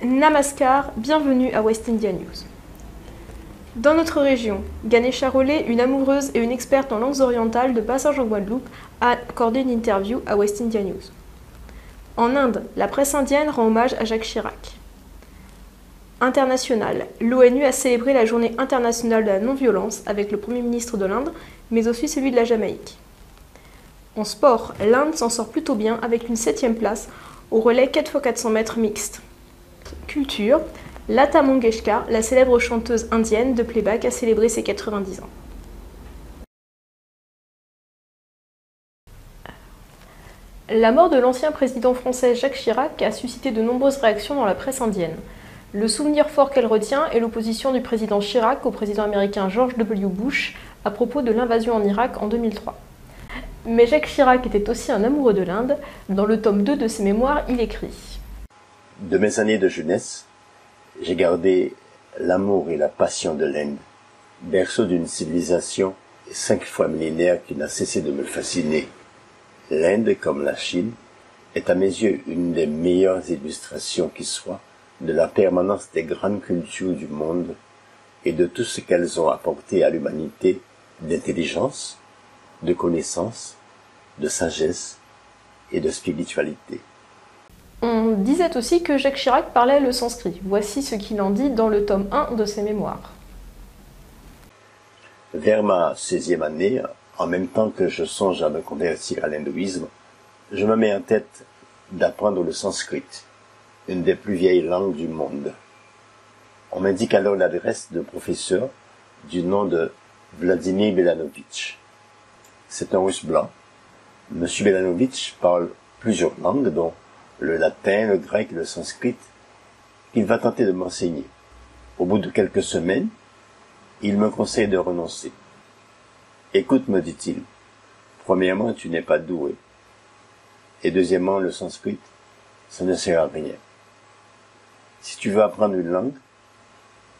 Namaskar, bienvenue à West India News. Dans notre région, Ganesha Rollet, une amoureuse et une experte en langues orientales de passage en Guadeloupe, a accordé une interview à West India News. En Inde, la presse indienne rend hommage à Jacques Chirac. International, l'ONU a célébré la journée internationale de la non-violence avec le Premier ministre de l'Inde, mais aussi celui de la Jamaïque. En sport, l'Inde s'en sort plutôt bien avec une 7e place au relais 4x400 mètres mixte. Culture, Lata Mangeshkar, la célèbre chanteuse indienne de playback, a célébré ses 90 ans. La mort de l'ancien président français Jacques Chirac a suscité de nombreuses réactions dans la presse indienne. Le souvenir fort qu'elle retient est l'opposition du président Chirac au président américain George W. Bush à propos de l'invasion en Irak en 2003. Mais Jacques Chirac était aussi un amoureux de l'Inde. Dans le tome 2 de ses mémoires, il écrit : De mes années de jeunesse, j'ai gardé l'amour et la passion de l'Inde, berceau d'une civilisation 5 fois millénaire qui n'a cessé de me fasciner. L'Inde, comme la Chine, est à mes yeux une des meilleures illustrations qui soit de la permanence des grandes cultures du monde et de tout ce qu'elles ont apporté à l'humanité d'intelligence, de connaissance, de sagesse et de spiritualité. On disait aussi que Jacques Chirac parlait le sanskrit. Voici ce qu'il en dit dans le tome 1 de ses mémoires. Vers ma 16e année, en même temps que je songe à me convertir à l'hindouisme, je me mets en tête d'apprendre le sanskrit, une des plus vieilles langues du monde. On m'indique alors l'adresse d'un professeur du nom de Vladimir Belanovitch. C'est un russe blanc. Monsieur Belanovitch parle plusieurs langues, dont le latin, le grec et le sanskrit. Il va tenter de m'enseigner. Au bout de quelques semaines, il me conseille de renoncer. Écoute, me dit-il, premièrement, tu n'es pas doué. Et deuxièmement, le sanskrit, ça ne sert à rien. Si tu veux apprendre une langue,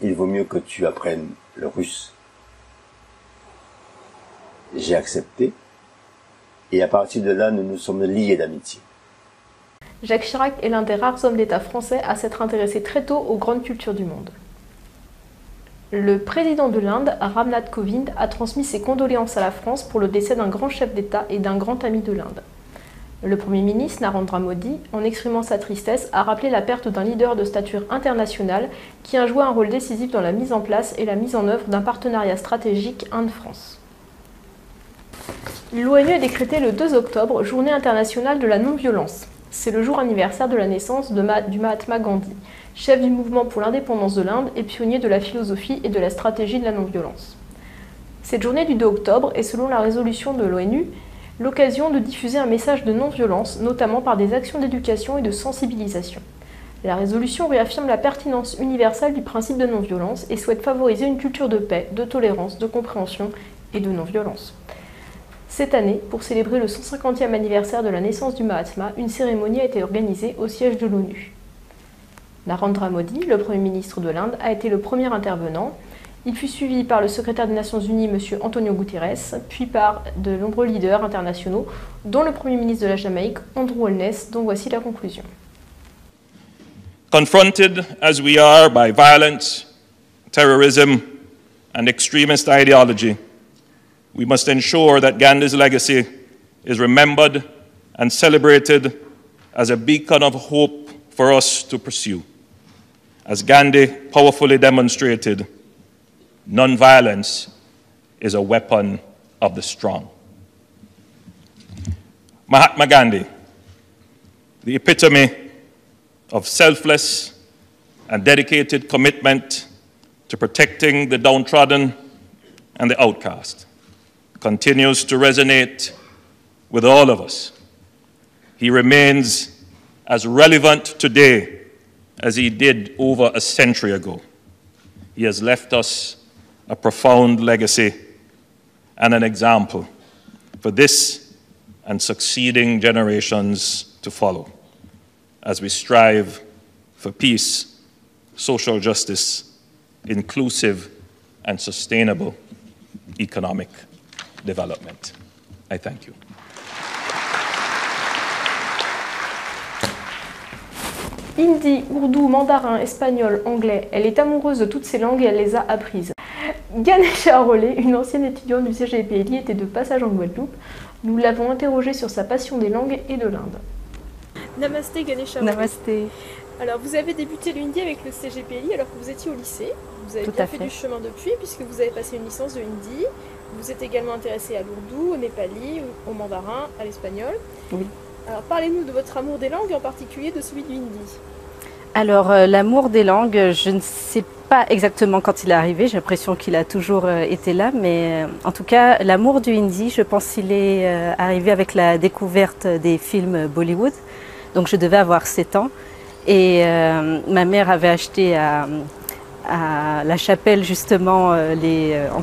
il vaut mieux que tu apprennes le russe. J'ai accepté, et à partir de là, nous nous sommes liés d'amitié. Jacques Chirac est l'un des rares hommes d'État français à s'être intéressé très tôt aux grandes cultures du monde. Le président de l'Inde, Ramnath Kovind, a transmis ses condoléances à la France pour le décès d'un grand chef d'État et d'un grand ami de l'Inde. Le Premier ministre, Narendra Modi, en exprimant sa tristesse, a rappelé la perte d'un leader de stature internationale qui a joué un rôle décisif dans la mise en place et la mise en œuvre d'un partenariat stratégique Inde-France. L'ONU a décrété le 2 octobre Journée internationale de la non-violence. C'est le jour anniversaire de la naissance du Mahatma Gandhi, chef du mouvement pour l'indépendance de l'Inde et pionnier de la philosophie et de la stratégie de la non-violence. Cette journée du 2 octobre est, selon la résolution de l'ONU, l'occasion de diffuser un message de non-violence, notamment par des actions d'éducation et de sensibilisation. La résolution réaffirme la pertinence universelle du principe de non-violence et souhaite favoriser une culture de paix, de tolérance, de compréhension et de non-violence. Cette année, pour célébrer le 150e anniversaire de la naissance du Mahatma, une cérémonie a été organisée au siège de l'ONU. Narendra Modi, le Premier ministre de l'Inde, a été le premier intervenant. Il fut suivi par le secrétaire des Nations Unies, M. Antonio Guterres, puis par de nombreux leaders internationaux, dont le Premier ministre de la Jamaïque, Andrew Holness, dont voici la conclusion. Confronted as we are by violence, terrorism and extremist ideology, we must ensure that Gandhi's legacy is remembered and celebrated as a beacon of hope for us to pursue. As Gandhi powerfully demonstrated, non-violence is a weapon of the strong. Mahatma Gandhi, the epitome of selfless and dedicated commitment to protecting the downtrodden and the outcast, continues to resonate with all of us. He remains as relevant today as he did over a century ago. He has left us a profound legacy and an example for this and succeeding generations to follow as we strive for peace, social justice, inclusive and sustainable economic development. I thank you. Hindi, ourdou, mandarin, espagnol, anglais. Elle est amoureuse de toutes ces langues et elle les a apprises. Ganesha Rollet, une ancienne étudiante du CGPLI, était de passage en Guadeloupe. Nous l'avons interrogée sur sa passion des langues et de l'Inde. Namasté Ganesha Rollet. Namasté. Alors vous avez débuté le hindi avec le CGPLI alors que vous étiez au lycée. Vous avez bien fait du chemin depuis puisque vous avez passé une licence de hindi. Vous êtes également intéressé à l'ourdou, au népali, au mandarin, à l'espagnol. Oui. Alors parlez-nous de votre amour des langues et en particulier de celui du hindi. Alors l'amour des langues, je ne sais pas exactement quand il est arrivé, j'ai l'impression qu'il a toujours été là, mais en tout cas l'amour du hindi, je pense qu'il est arrivé avec la découverte des films Bollywood. Donc je devais avoir 7 ans et ma mère avait acheté à la chapelle justement non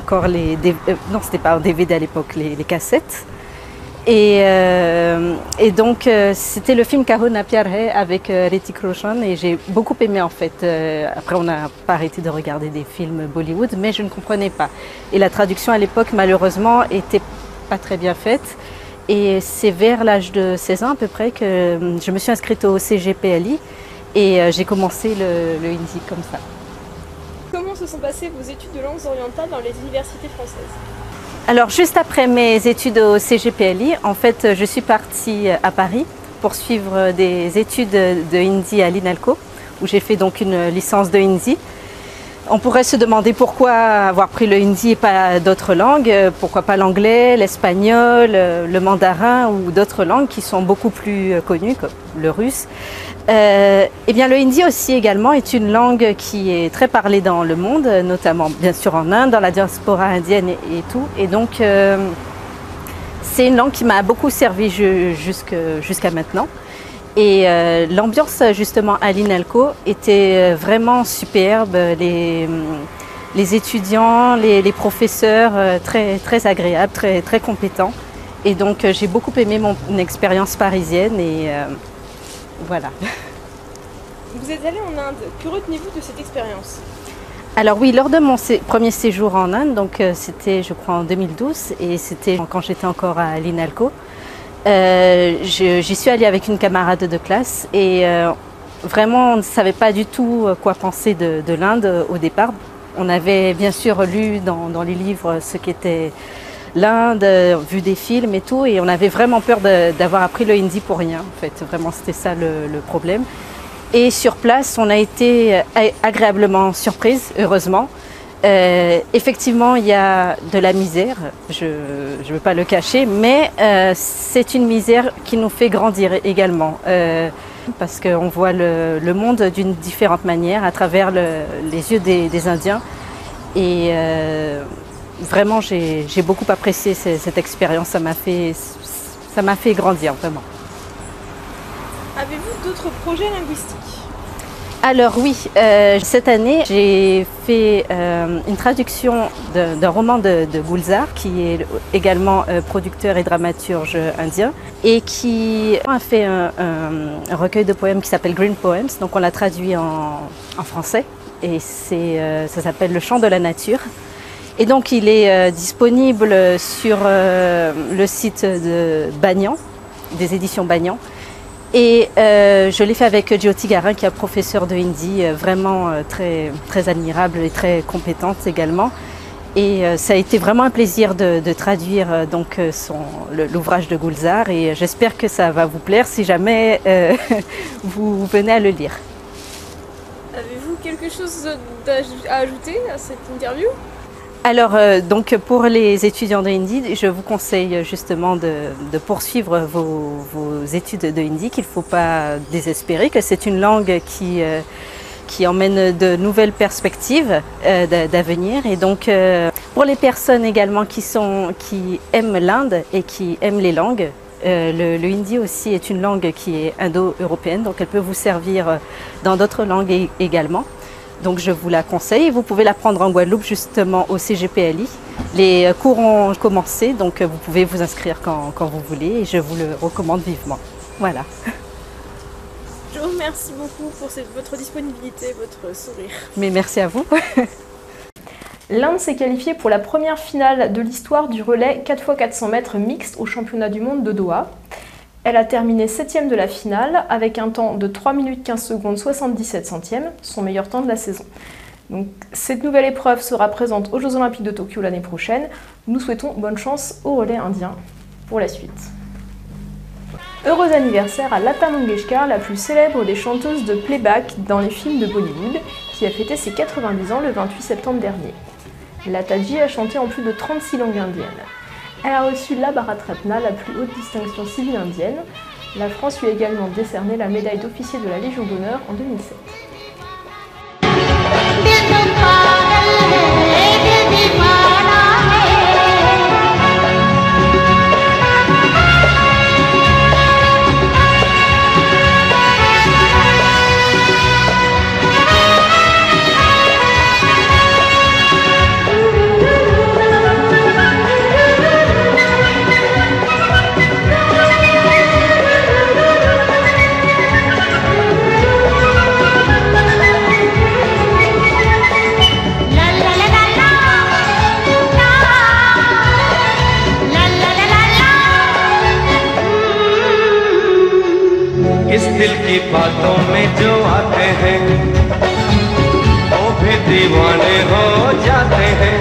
c'était pas un DVD à l'époque, les cassettes. Et donc c'était le film Karo Na Pyar Hai avec Hrithik Roshan et j'ai beaucoup aimé en fait. Après on n'a pas arrêté de regarder des films Bollywood mais je ne comprenais pas. Et la traduction à l'époque malheureusement était pas très bien faite. Et c'est vers l'âge de 16 ans à peu près que je me suis inscrite au CGPLI et j'ai commencé le hindi comme ça. Comment se sont passées vos études de langues orientales dans les universités françaises? Alors juste après mes études au CGPLI, en fait je suis partie à Paris pour suivre des études de hindi à l'INALCO où j'ai fait donc une licence de hindi. On pourrait se demander pourquoi avoir pris le hindi et pas d'autres langues, pourquoi pas l'anglais, l'espagnol, le mandarin ou d'autres langues qui sont beaucoup plus connues comme le russe. Eh bien le hindi aussi également est une langue qui est très parlée dans le monde, notamment bien sûr en Inde, dans la diaspora indienne et tout. Et donc c'est une langue qui m'a beaucoup servi jusqu'à maintenant. Et l'ambiance justement à l'INALCO était vraiment superbe, les étudiants, les professeurs très agréables, très compétents. Et donc j'ai beaucoup aimé mon expérience parisienne et voilà. Vous êtes allé en Inde, que retenez-vous de cette expérience? Alors oui, lors de mon premier séjour en Inde, donc c'était je crois en 2012 et c'était quand j'étais encore à l'INALCO. J'y suis allée avec une camarade de classe et vraiment on ne savait pas du tout quoi penser de l'Inde au départ. On avait bien sûr lu dans les livres ce qu'était l'Inde, vu des films et tout et on avait vraiment peur d'avoir appris le hindi pour rien en fait. Vraiment c'était ça le problème. Et sur place on a été agréablement surprise, heureusement. Effectivement, il y a de la misère, je ne veux pas le cacher, mais c'est une misère qui nous fait grandir également. Parce qu'on voit le monde d'une différente manière à travers les yeux des Indiens. Et vraiment, j'ai beaucoup apprécié cette expérience, ça m'a fait grandir vraiment. Avez-vous d'autres projets linguistiques? Alors oui, cette année j'ai fait une traduction d'un roman de Gulzar qui est également producteur et dramaturge indien et qui a fait un recueil de poèmes qui s'appelle Green Poems, donc on l'a traduit en français et ça s'appelle Le chant de la nature. Et donc il est disponible sur le site de Banyan, des éditions Banyan. Et je l'ai fait avec Jyoti Garin qui est professeure de hindi, vraiment très admirable et très compétente également. Et ça a été vraiment un plaisir de traduire donc l'ouvrage de Gulzar et j'espère que ça va vous plaire si jamais vous venez à le lire. Avez-vous quelque chose à ajouter à cette interview? Alors, donc pour les étudiants de hindi, je vous conseille justement de poursuivre vos études de hindi, qu'il ne faut pas désespérer, que c'est une langue qui emmène de nouvelles perspectives d'avenir. Et donc, pour les personnes également qui aiment l'Inde et qui aiment les langues, le hindi aussi est une langue qui est indo-européenne, donc elle peut vous servir dans d'autres langues également. Donc je vous la conseille, vous pouvez l'apprendre en Guadeloupe justement au CGPLI. Les cours ont commencé, donc vous pouvez vous inscrire quand vous voulez et je vous le recommande vivement. Voilà. Je vous remercie beaucoup pour votre disponibilité, votre sourire. Mais merci à vous. L'Inde s'est qualifiée pour la première finale de l'histoire du relais 4x400 mètres mixte au championnat du monde de Doha. Elle a terminé 7e de la finale avec un temps de 3 minutes 15 secondes 77 centièmes, son meilleur temps de la saison. Donc, cette nouvelle épreuve sera présente aux Jeux Olympiques de Tokyo l'année prochaine. Nous souhaitons bonne chance au relais indien pour la suite. Heureux anniversaire à Lata Mangeshkar, la plus célèbre des chanteuses de playback dans les films de Bollywood, qui a fêté ses 90 ans le 28 septembre dernier. Lataji a chanté en plus de 36 langues indiennes. Elle a reçu la Bharat Ratna, la plus haute distinction civile indienne. La France lui a également décerné la médaille d'officier de la Légion d'honneur en 2007. इस दिल की बातों में जो आते हैं वो भी दीवाने हो जाते हैं।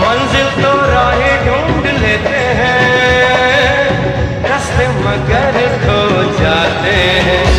मंजिल तो राहें ढूंढ लेते हैं, रास्ते मगर खो जाते हैं।